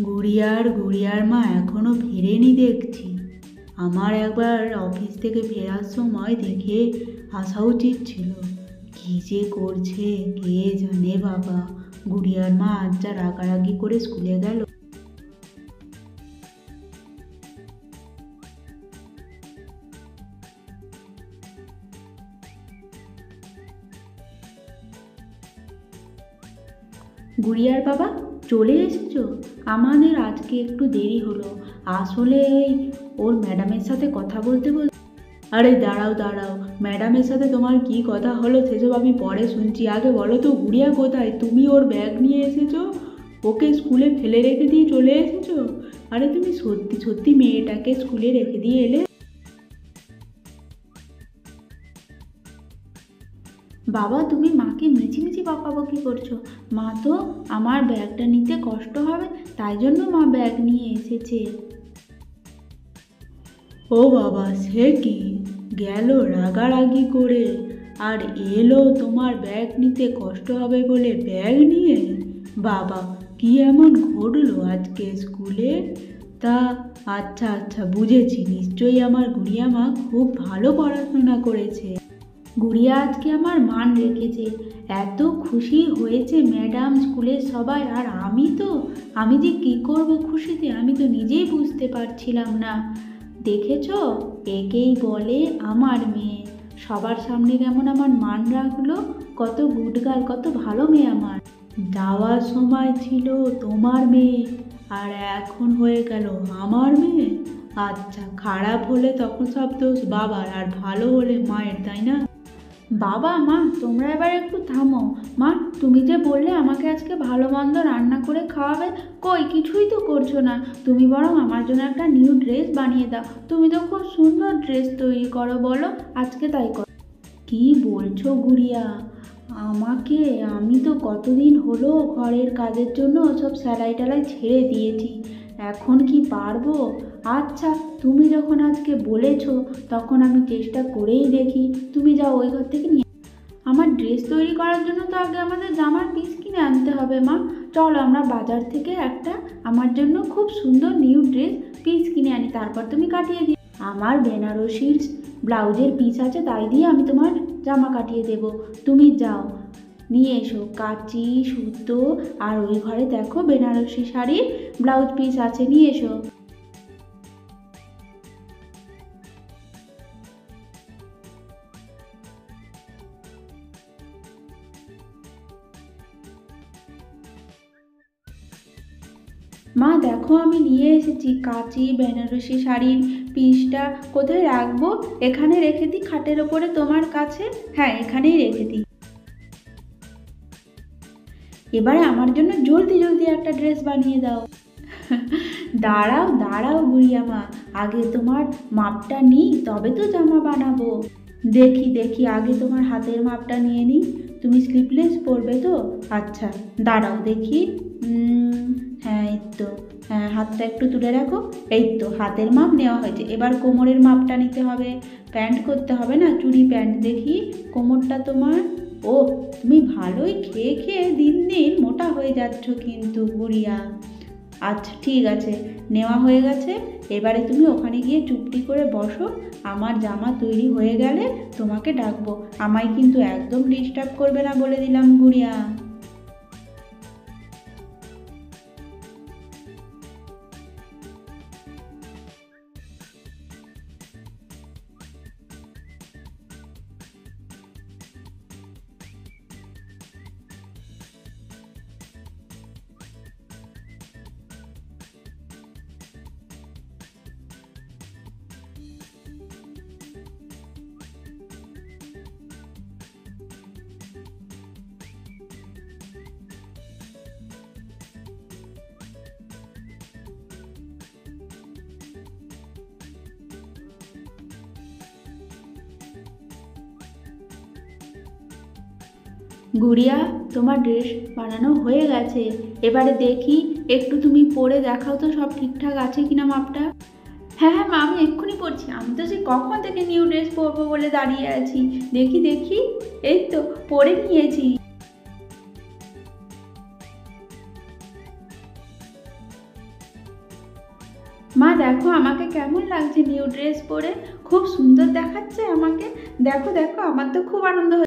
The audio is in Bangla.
গুড়িয়ার গুড়িয়ার মা এখনো ফেরেনি দেখছি। আমার একবার অফিস থেকে ফেরার সময় দেখে আসা উচিত ছিল। কি যে করছে কে জানে বাবা। গুড়িয়ার মা আজ যা রাগারাগি করে স্কুলে গেল। গুড়িয়ার বাবা, চলে এসেছো? আমাদের আজকে একটু দেরি হলো। আসলে ওই ওর ম্যাডামের সাথে কথা বলতে বলতে। আরে দাঁড়াও দাঁড়াও, ম্যাডামের সাথে তোমার কি কথা হলো সেসব আমি পরে শুনছি। আগে বলো তো গুড়িয়া কোথায়? তুমি ওর ব্যাগ নিয়ে এসেছো? ওকে স্কুলে ফেলে রেখে দিয়ে চলে এসেছো? আরে তুমি সত্যি সত্যি মেয়েটাকে স্কুলে রেখে দিয়ে এলে? বাবা, তুমি মাকে মিছিমিছি বকাবকি করছো। মা তো আমার ব্যাগটা নিতে কষ্ট হবে তাই জন্য মা ব্যাগ নিয়ে এসেছে। ও বাবা, সে কি গেল রাগারাগি করে আর এলো তোমার ব্যাগ নিতে কষ্ট হবে বলে ব্যাগ নিয়ে? বাবা, কি এমন ঘটলো আজকে স্কুলে? তা আচ্ছা আচ্ছা, বুঝেছি, নিশ্চয়ই আমার গুড়িয়া মা খুব ভালো পড়াশোনা করেছে। গুড়িয়া আজকে আমার মান রেখেছে। এত খুশি হয়েছে ম্যাডাম, স্কুলের সবাই। আর আমি যে কী করব খুশিতে, আমি তো নিজেই বুঝতে পারছিলাম না। দেখেছ, একেই বলে আমার মেয়ে। সবার সামনে কেমন আমার মান রাখলো। কত গুডগার্ল, কত ভালো মেয়ে আমার। যাওয়ার সময় ছিল তোমার মেয়ে আর এখন হয়ে গেল আমার মেয়ে। আচ্ছা, খারাপ হলে তখন সব দোষ বাবার আর ভালো হলে মায়ের, তাই না? বাবা মা, তোমরা এবার একটু থামো। মা, তুমি যে বললে আমাকে আজকে ভালো মন্দ রান্না করে খাওয়াবে, কই কিছুই তো করছো না। তুমি বরং আমার জন্য একটা নিউ ড্রেস বানিয়ে দাও। তুমি তো খুব সুন্দর ড্রেস তৈরি করো, বলো আজকে তাই করো। কি বলছো গুড়িয়া? আমাকে? আমি তো কতদিন হলো ঘরের কাজের জন্য সব সেলাই টেলাই ছেড়ে দিয়েছি। এখন কি পারবো? আচ্ছা, তুমি যখন আজকে বলেছো তখন আমি চেষ্টা করেই দেখি। তুমি যাও ওই ঘর থেকে নিয়ে। আমার ড্রেস তৈরি করার জন্য তো আগে আমাদের জামার পিস কিনে আনতে হবে মা। চলো আমরা বাজার থেকে একটা আমার জন্য খুব সুন্দর নিউ ড্রেস পিস কিনে আনি, তারপর তুমি কাটিয়ে দিও। আমার বেনারসির ব্লাউজের পিস আছে, তাই দিয়ে আমি তোমার জামা কাটিয়ে দেব। তুমি যাও নিয়ে এসো কাঁচি সুতো, আর ওই ঘরে দেখো বেনারসি শাড়ির ব্লাউজ পিস আছে, নিয়ে এসো। মা দেখো, আমি নিয়ে এসেছি কাঁচি বেনারসি শাড়ির পিসটা। কোথায় রাখবো? এখানে রেখে দিই খাটের ওপরে তোমার কাছে। হ্যাঁ, এখানেই রেখে দিই। এবারে আমার জন্য জলদি জলদি একটা ড্রেস বানিয়ে দাও। দাঁড়াও দাঁড়াও গুড়িয়া মা, আগে তোমার মাপটা নিই তবে তো জামা বানাবো। দেখি দেখি, আগে তোমার হাতের মাপটা নিয়ে নিই। তুমি স্লিভলেস পরবে তো? আচ্ছা, দাঁড়াও দেখি। হ্যাঁ, এই তো। হ্যাঁ, হাতটা একটু তুলে রাখো। এই তো হাতের মাপ নেওয়া হয়েছে। এবার কোমরের মাপটা নিতে হবে। প্যান্ট করতে হবে না, চুড়ি প্যান্ট। দেখি কোমরটা তোমার। ও, তুমি ভালোই খেয়ে খেয়ে দিন দিন মোটা হয়ে যাচ্ছ কিন্তু গুড়িয়া। আচ্ছা ঠিক আছে, নেওয়া হয়ে গেছে। এবারে তুমি ওখানে গিয়ে চুপটি করে বসো। আমার জামা তৈরি হয়ে গেলে তোমাকে ডাকবো। আমায় কিন্তু একদম ডিস্টার্ব করবে না বলে দিলাম গুড়িয়া। গুড়িয়া, তোমার ড্রেস বানানো হয়ে গেছে। এবারে দেখি একটু তুমি পরে দেখাও তো সব ঠিকঠাক আছে কিনা মাপটা। হ্যাঁ হ্যাঁ মা, আমি এক্ষুনি পরছি। আমি তো সেই কখন থেকে নিউ ড্রেস পরবো বলে দাঁড়িয়ে আছি। দেখি দেখি, এই তো পরে নিয়েছি। মা দেখো আমাকে কেমন লাগছে নিউ ড্রেস পরে, খুব সুন্দর দেখাচ্ছে আমাকে। দেখো দেখো, আমার তো খুব আনন্দ হচ্ছে।